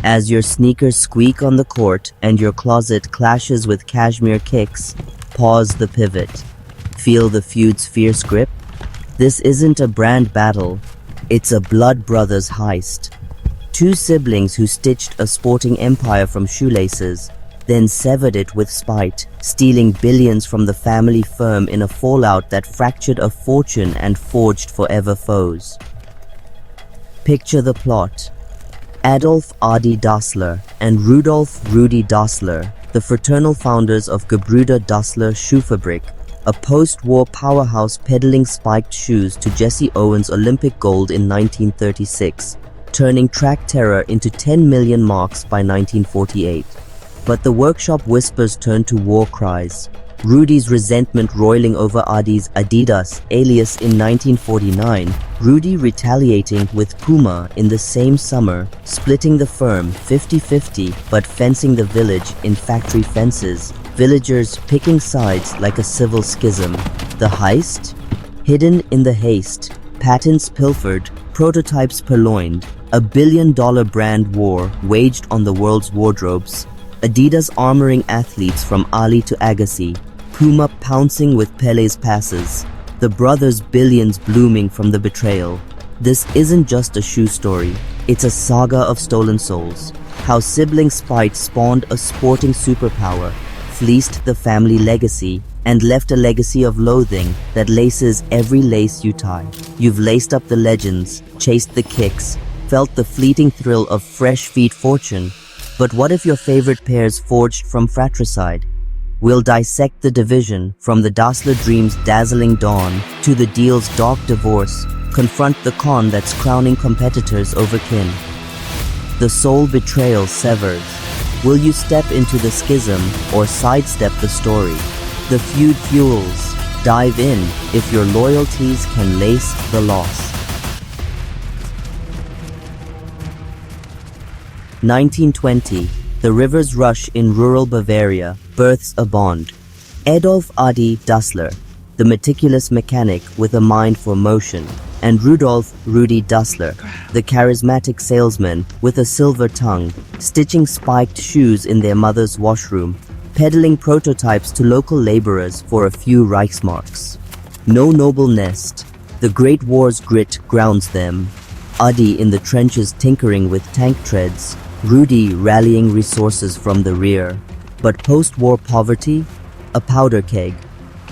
As your sneakers squeak on the court and your closet clashes with cashmere kicks, pause the pivot. Feel the feud's fierce grip? This isn't a brand battle, it's a blood brothers heist. Two siblings who stitched a sporting empire from shoelaces, then severed it with spite, stealing billions from the family firm in a fallout that fractured a fortune and forged forever foes. Picture the plot. Adolf Adi Dassler and Rudolf Rudi Dassler, the fraternal founders of Gebrüder Dassler Schuhfabrik, a post-war powerhouse peddling spiked shoes to Jesse Owens' Olympic gold in 1936, turning track terror into 10 million marks by 1948. But the workshop whispers turned to war cries. Rudi's resentment roiling over Adi's Adidas alias in 1949, Rudi retaliating with Puma in the same summer, splitting the firm 50-50 but fencing the village in factory fences, villagers picking sides like a civil schism. The heist? Hidden in the haste, patents pilfered, prototypes purloined, a billion-dollar brand war waged on the world's wardrobes, Adidas armoring athletes from Ali to Agassi, Puma pouncing with Pele's passes, the brothers' billions blooming from the betrayal. This isn't just a shoe story, it's a saga of stolen souls. How sibling spite spawned a sporting superpower, fleeced the family legacy, and left a legacy of loathing that laces every lace you tie. You've laced up the legends, chased the kicks, felt the fleeting thrill of fresh feet fortune. But what if your favorite pairs forged from fratricide? We'll dissect the division, from the Dassler dream's dazzling dawn to the deal's dark divorce, confront the con that's crowning competitors over kin. The soul betrayal severs. Will you step into the schism or sidestep the story? The feud fuels. Dive in if your loyalties can lace the loss. 1920, the river's rush in rural Bavaria births a bond. Adolf Adi Dassler, the meticulous mechanic with a mind for motion, and Rudolf Rudi Dassler, the charismatic salesman with a silver tongue, stitching spiked shoes in their mother's washroom, peddling prototypes to local laborers for a few Reichsmarks. No noble nest, the Great War's grit grounds them. Adi in the trenches tinkering with tank treads, Rudi rallying resources from the rear. But post-war poverty? A powder keg.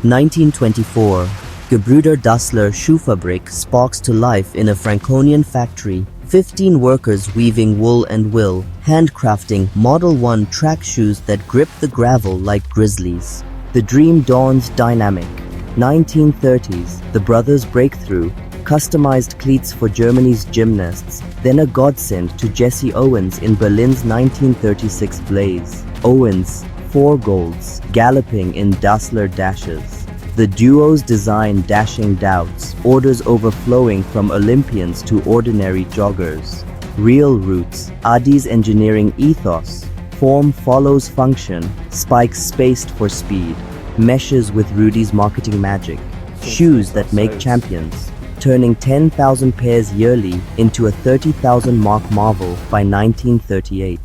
1924, Gebrüder Dassler Schuhfabrik sparks to life in a Franconian factory. 15 workers weaving wool and will, handcrafting Model 1 track shoes that grip the gravel like grizzlies. The dream dawns dynamic. 1930s, the brothers' breakthrough, customized cleats for Germany's gymnasts, then a godsend to Jesse Owens in Berlin's 1936 blaze. Owens, 4 golds, galloping in Dassler dashes. The duo's design dashing doubts, orders overflowing from Olympians to ordinary joggers. Real roots, Adi's engineering ethos. Form follows function, spikes spaced for speed, meshes with Rudi's marketing magic. Shoes that make champions, turning 10,000 pairs yearly into a 30,000 mark marvel by 1938.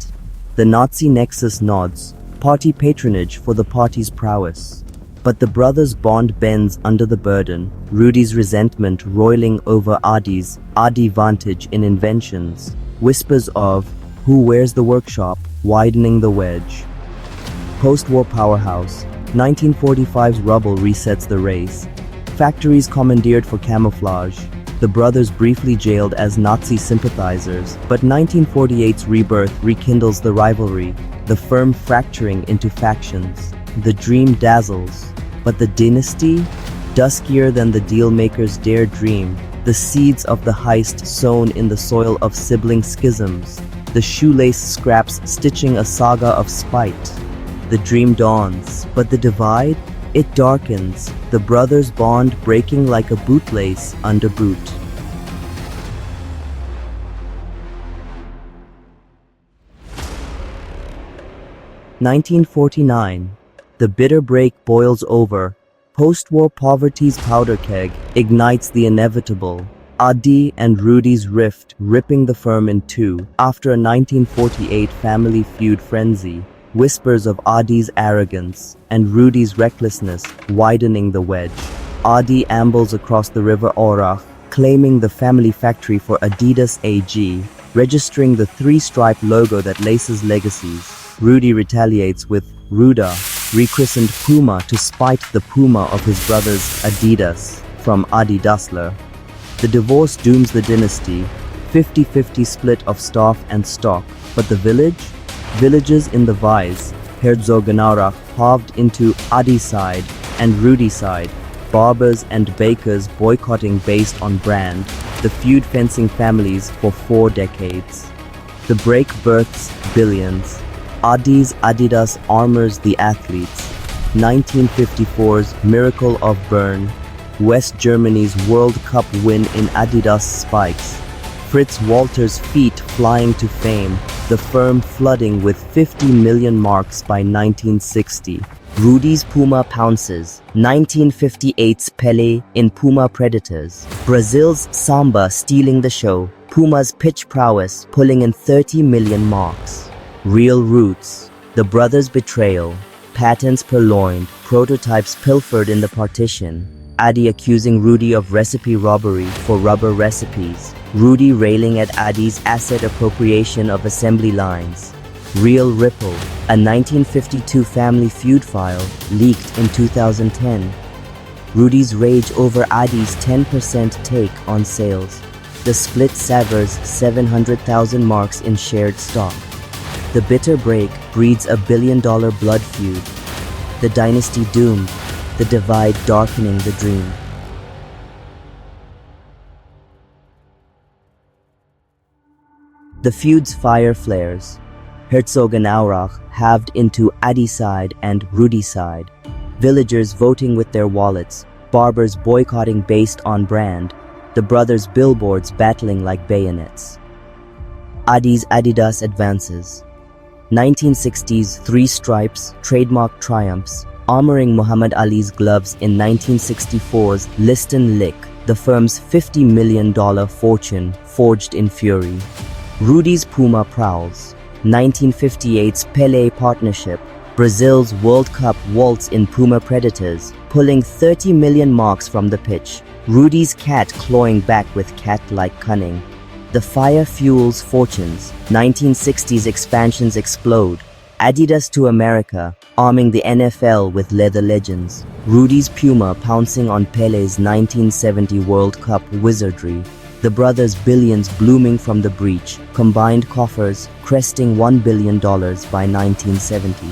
The Nazi nexus nods, party patronage for the party's prowess. But the brothers' bond bends under the burden, Rudi's resentment roiling over Adi's Adi-vantage in inventions, whispers of who wears the workshop widening the wedge. Post-war powerhouse, 1945's rubble resets the race. Factories commandeered for camouflage, the brothers briefly jailed as Nazi sympathizers, but 1948's rebirth rekindles the rivalry, the firm fracturing into factions. The dream dazzles, but the dynasty? Duskier than the deal-makers dare dream, the seeds of the heist sown in the soil of sibling schisms, the shoelace scraps stitching a saga of spite. The dream dawns, but the divide? It darkens, the brothers' bond breaking like a bootlace under boot. (1949). The bitter break boils over. Post-war poverty's powder keg ignites the inevitable. Adi and Rudi's rift ripping the firm in two after a 1948 family feud frenzy, whispers of Adi's arrogance and Rudi's recklessness widening the wedge. Adi ambles across the river Orach, claiming the family factory for Adidas AG, registering the three-stripe logo that laces legacies. Rudi retaliates with Ruda, rechristened Puma to spite the Puma of his brothers Adidas from Adi Dassler. The divorce dooms the dynasty, 50-50 split of staff and stock, but the villages in the Vise, Herzogenaurach halved into Adi side and Rudi side, barbers and bakers boycotting based on brand, the feud fencing families for 4 decades. The break births billions. Adi's Adidas armors the athletes. 1954's Miracle of Bern. West Germany's World Cup win in Adidas spikes. Fritz Walter's feet flying to fame, the firm flooding with 50 million marks by 1960. Rudi's Puma pounces, 1958's Pele in Puma Predators. Brazil's Samba stealing the show, Puma's pitch prowess pulling in 30 million marks. Real roots, the brothers' betrayal, patents purloined, prototypes pilfered in the partition. Adi accusing Rudi of recipe robbery for rubber recipes. Rudi railing at Adi's asset appropriation of assembly lines. Real Ripple, a 1952 family feud file leaked in 2010. Rudi's rage over Adi's 10% take on sales. The split severs 700,000 marks in shared stock. The bitter break breeds a billion-dollar blood feud. The dynasty doomed, the divide darkening the dream. The feud's fire flares. Herzogenaurach halved into Adi side and Rudi side. Villagers voting with their wallets. Barbers boycotting based on brand. The brothers' billboards battling like bayonets. Adi's Adidas advances. 1960s three stripes, trademark triumphs. Armoring Muhammad Ali's gloves in 1964's Liston Lick, the firm's $50 million fortune forged in fury. Rudi's Puma prowls, 1958's Pele partnership, Brazil's World Cup waltz in Puma Predators, pulling 30 million marks from the pitch. Rudi's cat clawing back with cat-like cunning. The fire fuels fortunes, 1960s expansions explode. Adidas to America, arming the NFL with leather legends. Rudi's Puma pouncing on Pele's 1970 World Cup wizardry. The brothers' billions blooming from the breach, combined coffers cresting $1 billion by 1970.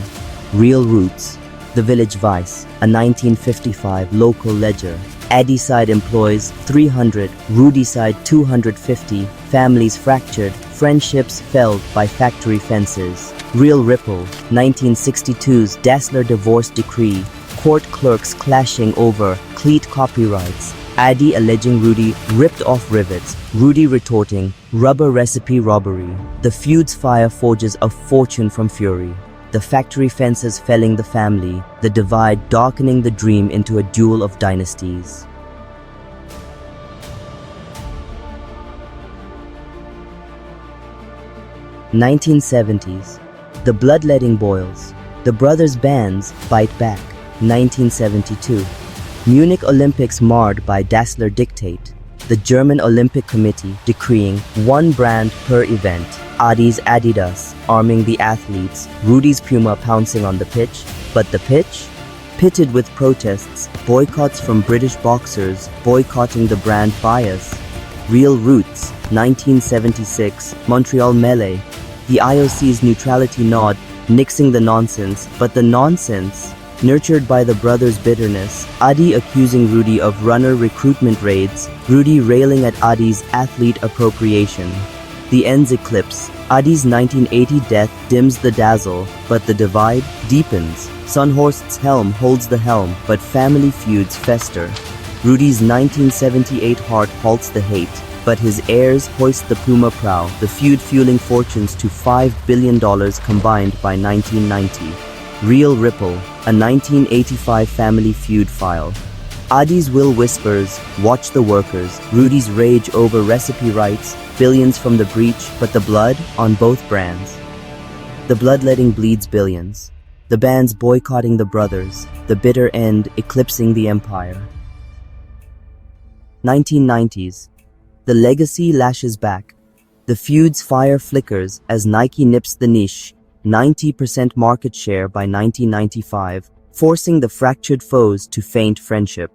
Real roots. The Village Vice, a 1955 local ledger. Adi side employs 300, Rudi side 250, families fractured, friendships felled by factory fences. Real Ripple, 1962's Dassler divorce decree, court clerks clashing over cleat copyrights. Adi alleging Rudi ripped off rivets, Rudi retorting rubber recipe robbery. The feud's fire forges a fortune from fury. The factory fences felling the family, the divide darkening the dream into a duel of dynasties. (1970s). The bloodletting boils. The brothers' bands bite back. 1972. Munich Olympics marred by Dassler dictate. The German Olympic Committee decreeing one brand per event. Adi's Adidas arming the athletes. Rudi's Puma pouncing on the pitch. But the pitch? Pitted with protests, boycotts from British boxers boycotting the brand bias. Real roots. 1976. Montreal Melee. The IOC's neutrality nod, nixing the nonsense, but the nonsense, nurtured by the brothers' bitterness, Adi accusing Rudi of runner recruitment raids, Rudi railing at Adi's athlete appropriation. The ends eclipse, Adi's 1980 death dims the dazzle, but the divide deepens. Sunhorst's helm holds the helm, but family feuds fester. Rudi's 1978 heart halts the hate, but his heirs hoist the Puma prow, the feud fueling fortunes to $5 billion combined by 1990. Real Ripple, a 1985 family feud file. Adi's will whispers, watch the workers. Rudi's rage over recipe rights, billions from the breach, but the blood on both brands. The bloodletting bleeds billions. The bands boycotting the brothers, the bitter end eclipsing the empire. 1990s. The legacy lashes back. The feud's fire flickers as Nike nips the niche, 90% market share by 1995, forcing the fractured foes to feint friendship.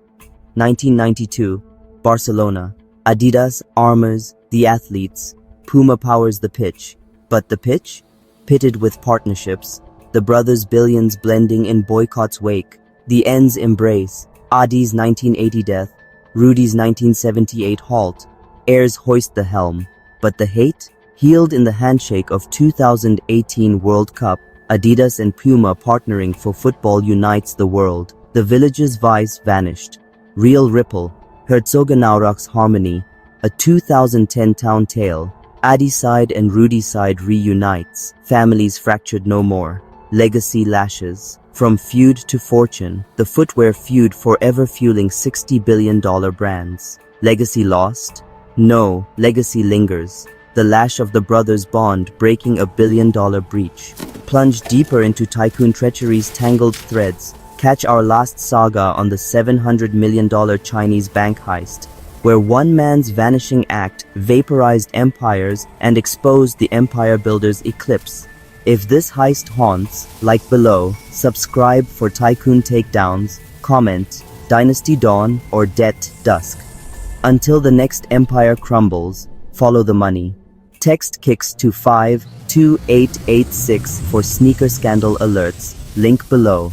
1992. Barcelona. Adidas armors the athletes. Puma powers the pitch. But the pitch? Pitted with partnerships. The brothers' billions blending in boycott's wake. The ends embrace. Adi's 1980 death. Rudi's 1978 halt. Heirs hoist the helm. But the hate? Healed in the handshake of 2018 World Cup. Adidas and Puma partnering for football unites the world. The village's vice vanished. Real ripple. Herzogenaurach's harmony. A 2010 town tale. Adi side and Rudi side reunites. Families fractured no more. Legacy lashes. From feud to fortune, the footwear feud forever fueling $60 billion brands. Legacy lost? No, legacy lingers. The lash of the brothers' bond breaking $1 billion breach. Plunge deeper into tycoon treachery's tangled threads. Catch our last saga on the $700 million Chinese bank heist, where one man's vanishing act vaporized empires and exposed the empire builder's eclipse. If this heist haunts, like below, subscribe for tycoon takedowns, comment, Dynasty Dawn or Debt Dusk. Until the next empire crumbles, follow the money. Text kicks to 52886 for sneaker scandal alerts, link below.